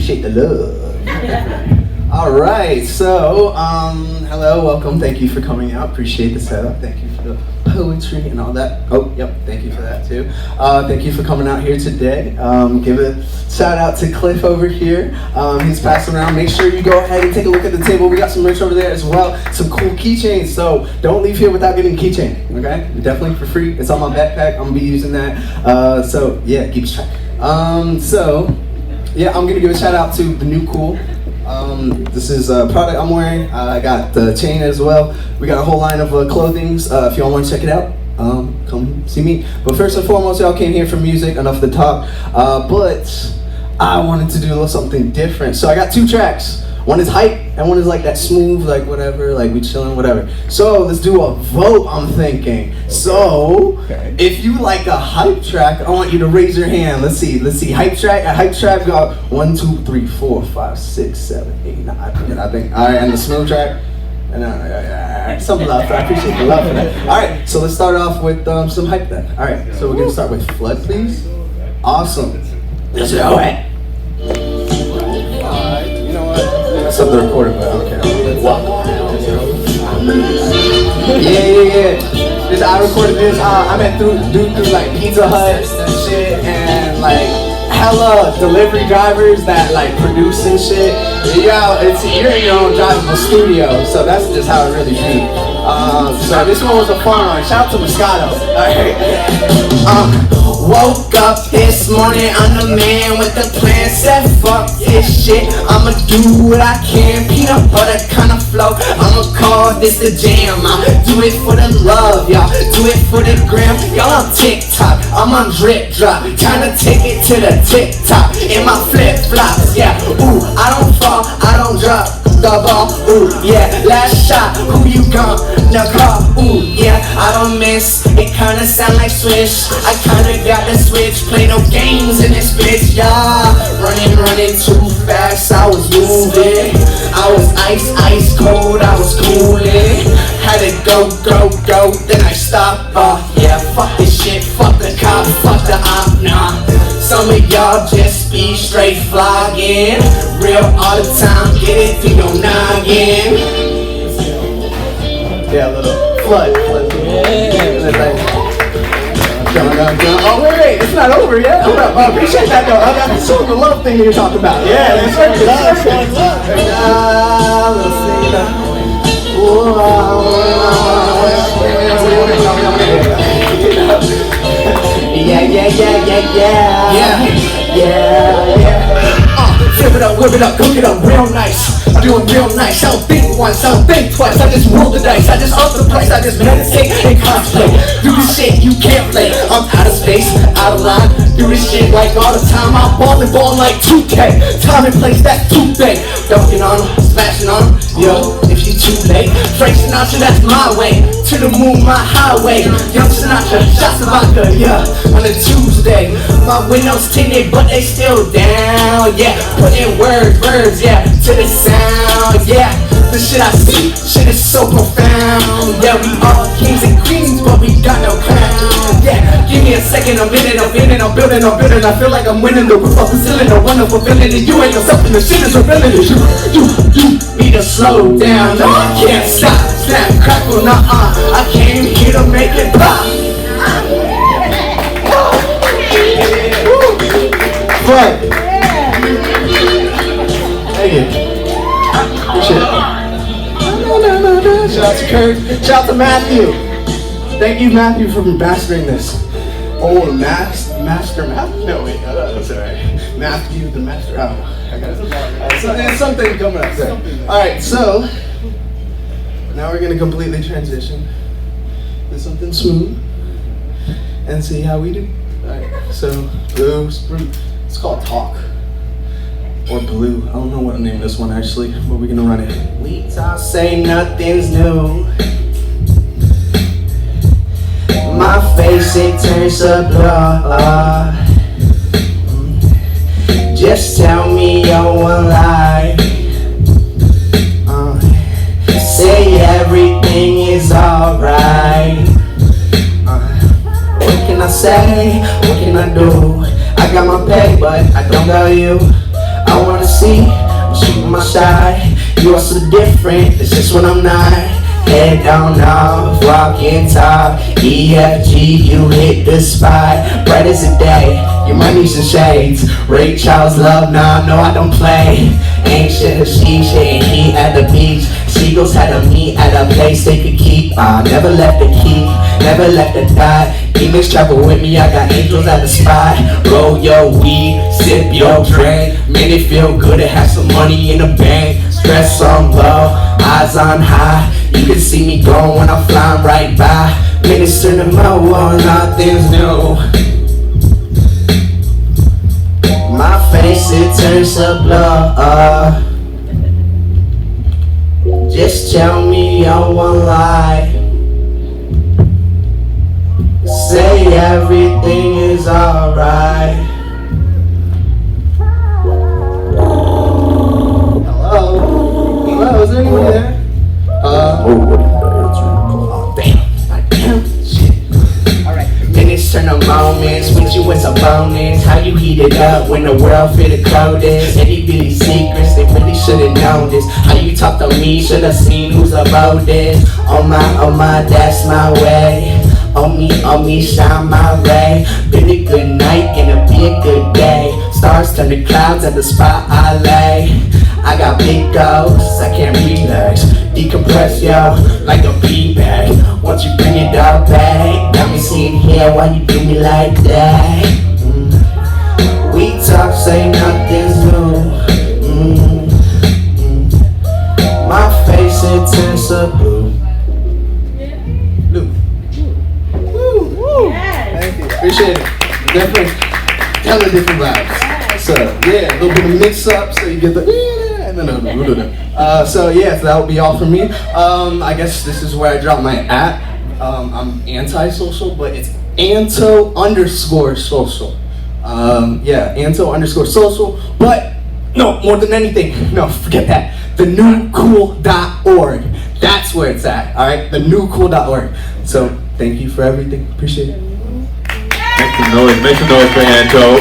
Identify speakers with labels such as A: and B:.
A: appreciate the love. All right, so hello, welcome. Thank you for coming out. Appreciate the setup. Thank you for the poetry and all that. Oh, yep. Thank you for that too. Thank you for coming out here today. Give a shout out to Cliff over here. He's passing around. Make sure you go ahead and take a look at the table. We got some merch over there as well. Some cool keychains. So don't leave here without getting a keychain. Okay? Definitely for free. It's on my backpack. I'm gonna be using that. So yeah, keep track. So yeah, I'm gonna give a shout out to the new cool. This is a product I'm wearing. I got the chain as well. We got a whole line of clothings. If y'all want to check it out, come see me. But first and foremost, y'all came here for music, enough of the talk. But I wanted to do a little something different. So I got 2 tracks. One is hype, and one is like that smooth, like whatever, like we chilling, whatever. So let's do a vote, I'm thinking. So, if you like a hype track, I want you to raise your hand. Let's see, hype track, a hype track, got 1, 2, 3, 4, 5, 6, 7, 8, 9, I think, all right, and the smooth track, and some love, I appreciate the love for that. All right, so let's start off with some hype then. All right, so we're gonna start with Flood, please. Awesome. Let's go ahead. That's up the recorder, but I don't care. Wow. Yeah. This I recorded this. I met through like Pizza Hut and shit, and like hella delivery drivers that like produce and shit. Yeah, you're in your own drivable studio, so that's just how it really feels. So this one was a fun one. Shout out to Moscato. Alright. Woke up this morning, I'm the man with the plan. Said fuck this shit, I'ma do what I can. Peanut butter kind of flow, I'ma call this the jam. I'll do it for the love, y'all, do it for the gram. Y'all on TikTok, I'm on drip drop. Time to take it to the TikTok in my flip flops, yeah. Ooh, I don't fall, I don't drop the ball, ooh, yeah. Last shot, who you gonna call? Ooh, yeah, I don't miss. It kinda sound like Swish. I kinda got the switch. Play no games in this bitch, yeah. Running too fast. I was moving. I was ice cold. I was cooling. Had to go. Then I stopped. Yeah, fuck this shit. Fuck the cop. Fuck the op. Nah. Some of y'all just be straight flogging. Real all the time. Get it through your noggin. Yeah, a little flood. Oh wait, it's not over yet. Hold up, I appreciate that though. I got some of the love thing you're talking about. Yeah, that's right. Whip it up, cook it up real nice. I'm doing real nice. I don't think once, I don't think twice. I just roll the dice, I just up the price. I just meditate and contemplate. Do this shit you can't play. I'm out of space, out of line. Do this shit like all the time. I'm ballin' like 2K. Time and place, that's too big. Dunking on them, smashing on them. Yo, if you too late. Frank Sinatra, that's my way. To the moon, my highway. Young Sinatra, shots of vodka, yeah. On a Tuesday, my windows tinted, but they still down. Yeah, put in words, yeah, to the sound, yeah. The shit I see, shit is so profound. Yeah, we all kings and queens, but we got no crown. Yeah, give me a second, I'm in it, I'm building. I feel like I'm winning the roof off the ceiling, no one fulfilling it. You ain't no something, the shit is revealing it. You need to slow down. No, I can't stop. Snap, crackle, nah, I came here to make it pop. Right. Thank you. Appreciate it. No. Shout out to Kurt. Shout out to Matthew. Thank you, Matthew, for mastering this. Oh, master. No, wait. That's all right. Matthew, the master. Oh, I got it. There's something coming up there. All right, so now we're gonna completely transition to something smooth and see how we do. All right. So blue. It's called Tawk. Or Blue. I don't know what to name this one actually, but we're gonna run it. We talk, say nothing's new. My face, it turns a blur. Just tell me your one lie. Say everything is alright. What can I say? What can I do? I got my pay, but I don't got you. I wanna see shy. You are so different, it's just when I'm not. Head down off, walking top. EFG, you hit the spot. Bright as a day, you might need some shades. Ray Charles love, nah, no I don't play. Ain't shit, she shit, he at the beach. Seagulls had a meet at a place they could keep. Never left the key, never left the dot. Demons travel with me, I got angels at the spot. Roll your weed, sip your drink. Man, it feel good to have some money in the bank. Stress on low, eyes on high. You can see me going when I'm flying right by. Minister to Mo, nothing's new. My face, it turns to blur. Just tell me your one lie. Say everything is alright. Hello? Hello, is there anyone there? Damn. Shit. Alright. Minutes turn to moments, with you it's a bonus. How you heat it up when the world feel the coldest. Any bitty secrets, they really should've known this. How you talk to me, should've seen who's about this. Oh my, that's my way. On me, shine my ray. Been a good night, gonna be a good day. Stars turn to clouds at the spot I lay. I got big goals, I can't relax. Decompress, yo, like a pee bag. Once you bring it all back, got me sitting here while you do me like that. We talk, say nothing's new. My face, it turns to blue. Blue. Woo. Thank you, appreciate it. Definitely, kind of different vibes. So yeah, a little bit of mix up, so you get the. No. So that would be all for me. I guess this is where I drop my at. I'm anti-social, but it's Anto_social. Anto_social. But no, more than anything, no, forget that. thenewcool.org. That's where it's at. All right, thenewcool.org. So thank you for everything. Appreciate it.
B: Make some noise for Anto.